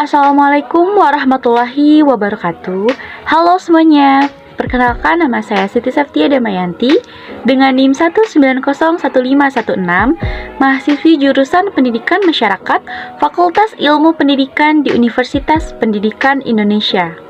Assalamualaikum warahmatullahi wabarakatuh. Halo semuanya, perkenalkan nama saya Siti Septia Damayanti dengan NIM 1901516, mahasiswi jurusan Pendidikan Masyarakat, Fakultas Ilmu Pendidikan di Universitas Pendidikan Indonesia.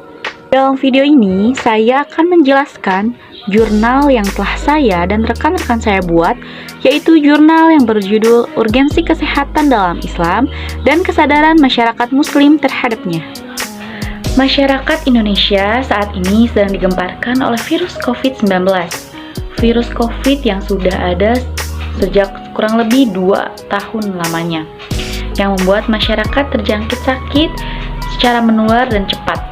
Dalam video ini, saya akan menjelaskan jurnal yang telah saya dan rekan-rekan saya buat, yaitu jurnal yang berjudul Urgensi Kesehatan dalam Islam dan Kesadaran Masyarakat Muslim Terhadapnya. Masyarakat Indonesia saat ini sedang digemparkan oleh virus COVID-19. Virus COVID yang sudah ada sejak kurang lebih 2 tahun lamanya, yang membuat masyarakat terjangkit sakit secara menular dan cepat.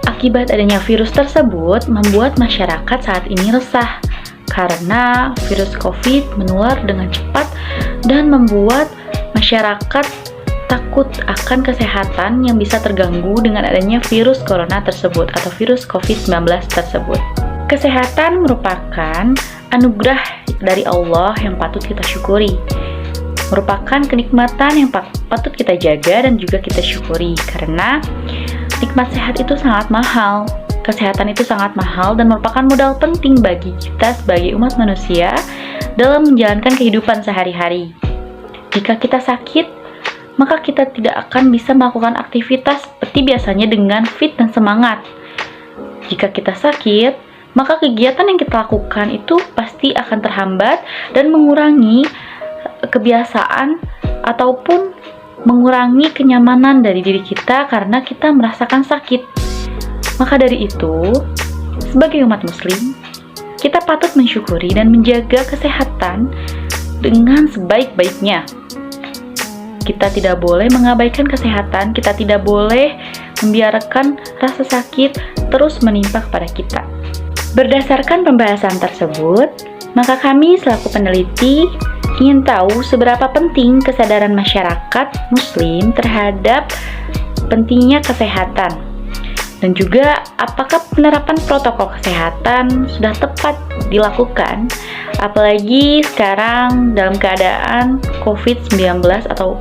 Akibat adanya virus tersebut membuat masyarakat saat ini resah karena virus COVID menular dengan cepat dan membuat masyarakat takut akan kesehatan yang bisa terganggu dengan adanya virus corona tersebut atau virus COVID-19 tersebut. Kesehatan merupakan anugerah dari Allah yang patut kita syukuri, merupakan kenikmatan yang patut kita jaga dan juga kita syukuri, karena nikmat sehat itu sangat mahal. Kesehatan itu sangat mahal dan merupakan modal penting bagi kita sebagai umat manusia dalam menjalankan kehidupan sehari-hari. Jika kita sakit, maka kita tidak akan bisa melakukan aktivitas seperti biasanya dengan fit dan semangat. Jika kita sakit, maka kegiatan yang kita lakukan itu pasti akan terhambat dan mengurangi kebiasaan ataupun mengurangi kenyamanan dari diri kita karena kita merasakan sakit. Maka dari itu, sebagai umat muslim, kita patut mensyukuri dan menjaga kesehatan dengan sebaik-baiknya. Kita tidak boleh mengabaikan kesehatan, kita tidak boleh membiarkan rasa sakit terus menimpa kepada kita. Berdasarkan pembahasan tersebut, maka kami selaku peneliti ingin tahu seberapa penting kesadaran masyarakat muslim terhadap pentingnya kesehatan, dan juga apakah penerapan protokol kesehatan sudah tepat dilakukan, apalagi sekarang dalam keadaan COVID-19 atau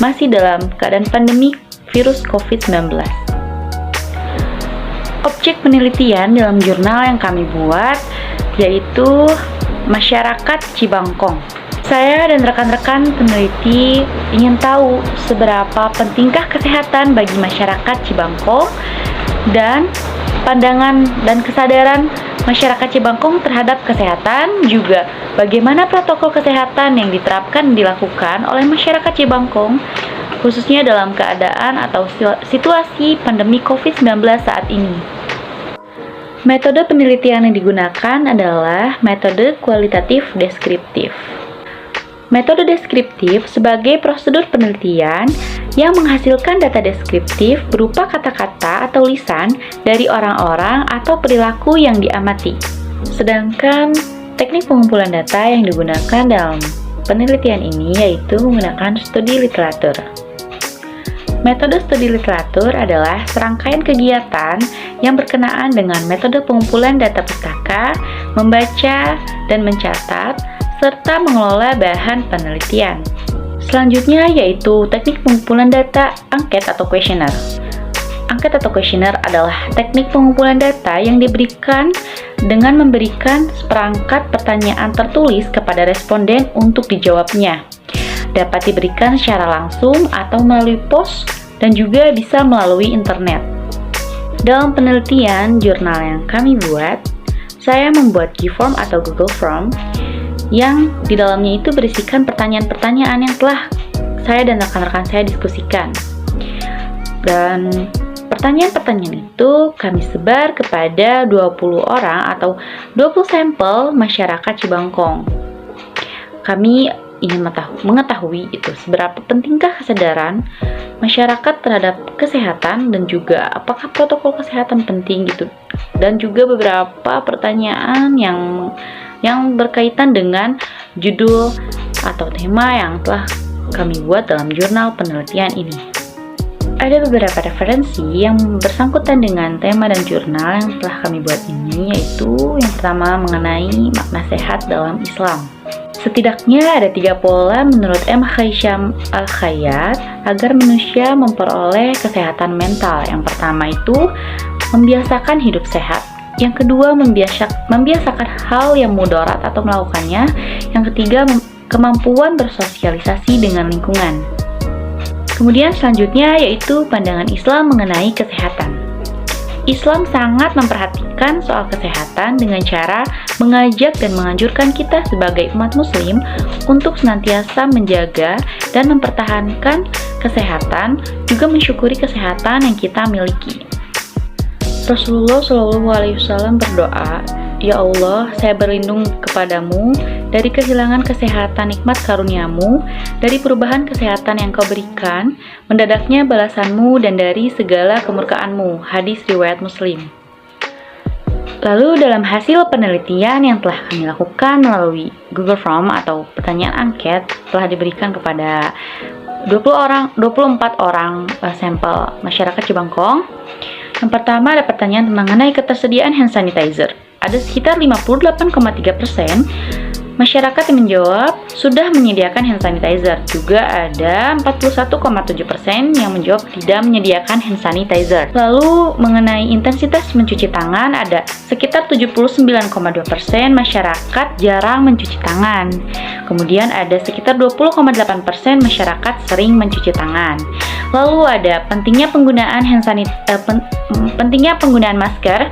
masih dalam keadaan pandemi virus COVID-19. Objek penelitian dalam jurnal yang kami buat yaitu Masyarakat Cibangkong. Saya dan rekan-rekan peneliti ingin tahu seberapa pentingkah kesehatan bagi masyarakat Cibangkong dan pandangan dan kesadaran masyarakat Cibangkong terhadap kesehatan, juga bagaimana protokol kesehatan yang diterapkan dilakukan oleh masyarakat Cibangkong khususnya dalam keadaan atau situasi pandemi COVID-19 saat ini. Metode penelitian yang digunakan adalah metode kualitatif deskriptif. Metode deskriptif sebagai prosedur penelitian yang menghasilkan data deskriptif berupa kata-kata atau lisan dari orang-orang atau perilaku yang diamati. Sedangkan teknik pengumpulan data yang digunakan dalam penelitian ini yaitu menggunakan studi literatur. Metode studi literatur adalah serangkaian kegiatan yang berkenaan dengan metode pengumpulan data pustaka, membaca dan mencatat, serta mengelola bahan penelitian. Selanjutnya yaitu teknik pengumpulan data angket atau kuesioner. Angket atau kuesioner adalah teknik pengumpulan data yang diberikan dengan memberikan seperangkat pertanyaan tertulis kepada responden untuk dijawabnya. Dapat diberikan secara langsung atau melalui pos dan juga bisa melalui internet. Dalam penelitian jurnal yang kami buat, saya membuat G-form atau Google Form yang di dalamnya itu berisikan pertanyaan-pertanyaan yang telah saya dan rekan-rekan saya diskusikan. Dan pertanyaan-pertanyaan itu kami sebar kepada 20 orang atau 20 sampel masyarakat Cibangkong. Kami ingin mengetahui itu seberapa pentingkah kesadaran masyarakat terhadap kesehatan dan juga apakah protokol kesehatan penting gitu. Dan juga beberapa pertanyaan yang berkaitan dengan judul atau tema yang telah kami buat dalam jurnal penelitian ini. Ada beberapa referensi yang bersangkutan dengan tema dan jurnal yang telah kami buat ini, yaitu yang pertama mengenai makna sehat dalam Islam. Setidaknya ada 3 pola menurut M. Hisham Al-Khayyat agar manusia memperoleh kesehatan mental. Yang pertama itu membiasakan hidup sehat. Yang kedua, membiasakan hal yang mudarat atau melakukannya. Yang ketiga, kemampuan bersosialisasi dengan lingkungan. Kemudian selanjutnya yaitu pandangan Islam mengenai kesehatan. Islam sangat memperhatikan soal kesehatan dengan cara mengajak dan menganjurkan kita sebagai umat muslim untuk senantiasa menjaga dan mempertahankan kesehatan, juga mensyukuri kesehatan yang kita miliki. Rasulullah SAW berdoa, "Ya Allah, saya berlindung kepadamu dari kehilangan kesehatan nikmat karuniamu, dari perubahan kesehatan yang kau berikan, mendadaknya balasanmu, dan dari segala kemurkaanmu." Hadis riwayat Muslim. Lalu dalam hasil penelitian yang telah kami lakukan melalui Google Form atau pertanyaan angket telah diberikan kepada 24 orang sampel masyarakat Cibangkong. Yang pertama ada pertanyaan mengenai ketersediaan hand sanitizer. Ada sekitar 58,3% masyarakat yang menjawab sudah menyediakan hand sanitizer. Juga ada 41,7% yang menjawab tidak menyediakan hand sanitizer. Lalu mengenai intensitas mencuci tangan, ada sekitar 79,2% masyarakat jarang mencuci tangan. Kemudian ada sekitar 20,8% masyarakat sering mencuci tangan. Lalu ada pentingnya penggunaan pentingnya penggunaan masker,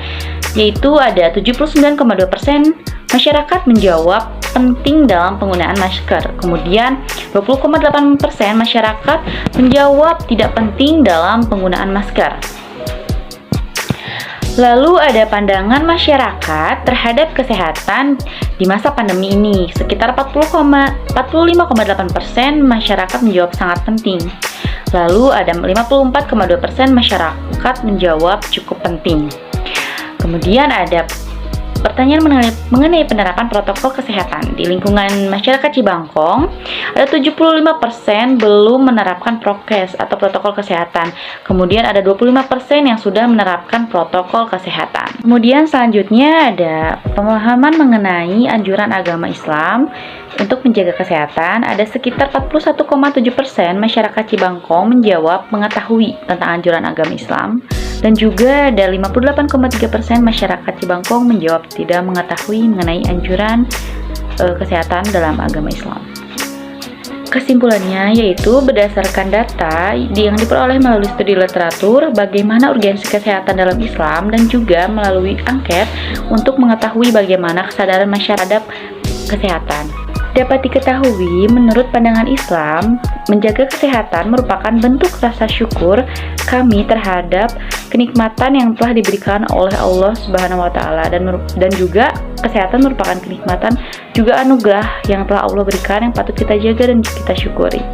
yaitu ada 79,2% masyarakat menjawab penting dalam penggunaan masker. Kemudian 20,8% masyarakat menjawab tidak penting dalam penggunaan masker. Lalu ada pandangan masyarakat terhadap kesehatan di masa pandemi ini. Sekitar 45,8% masyarakat menjawab sangat penting. Lalu ada 54,2% masyarakat menjawab cukup penting. Kemudian ada pertanyaan mengenai penerapan protokol kesehatan di lingkungan masyarakat Cibangkong. Ada 75% belum menerapkan prokes atau protokol kesehatan. Kemudian ada 25% yang sudah menerapkan protokol kesehatan. Kemudian selanjutnya ada pemahaman mengenai anjuran agama Islam untuk menjaga kesehatan. Ada sekitar 41,7% masyarakat Cibangkong menjawab mengetahui tentang anjuran agama Islam. Dan juga ada 58,3% masyarakat Cibangkong menjawab tidak mengetahui mengenai anjuran kesehatan dalam agama Islam. Kesimpulannya yaitu berdasarkan data yang diperoleh melalui studi literatur bagaimana urgensi kesehatan dalam Islam dan juga melalui angket untuk mengetahui bagaimana kesadaran masyarakat kesehatan. Dapat diketahui, menurut pandangan Islam, menjaga kesehatan merupakan bentuk rasa syukur kami terhadap kenikmatan yang telah diberikan oleh Allah Subhanahu wa Ta'ala, dan juga kesehatan merupakan kenikmatan juga anugerah yang telah Allah berikan yang patut kita jaga dan kita syukuri.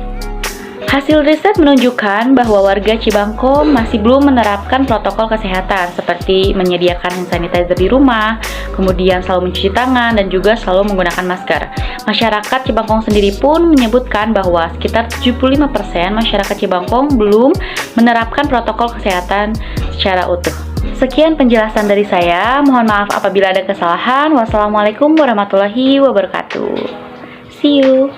Hasil riset menunjukkan bahwa warga Cibangkong masih belum menerapkan protokol kesehatan seperti menyediakan hand sanitizer di rumah, kemudian selalu mencuci tangan, dan juga selalu menggunakan masker. Masyarakat Cibangkong sendiri pun menyebutkan bahwa sekitar 75% masyarakat Cibangkong belum menerapkan protokol kesehatan secara utuh. Sekian penjelasan dari saya, mohon maaf apabila ada kesalahan. Wassalamualaikum warahmatullahi wabarakatuh. See you.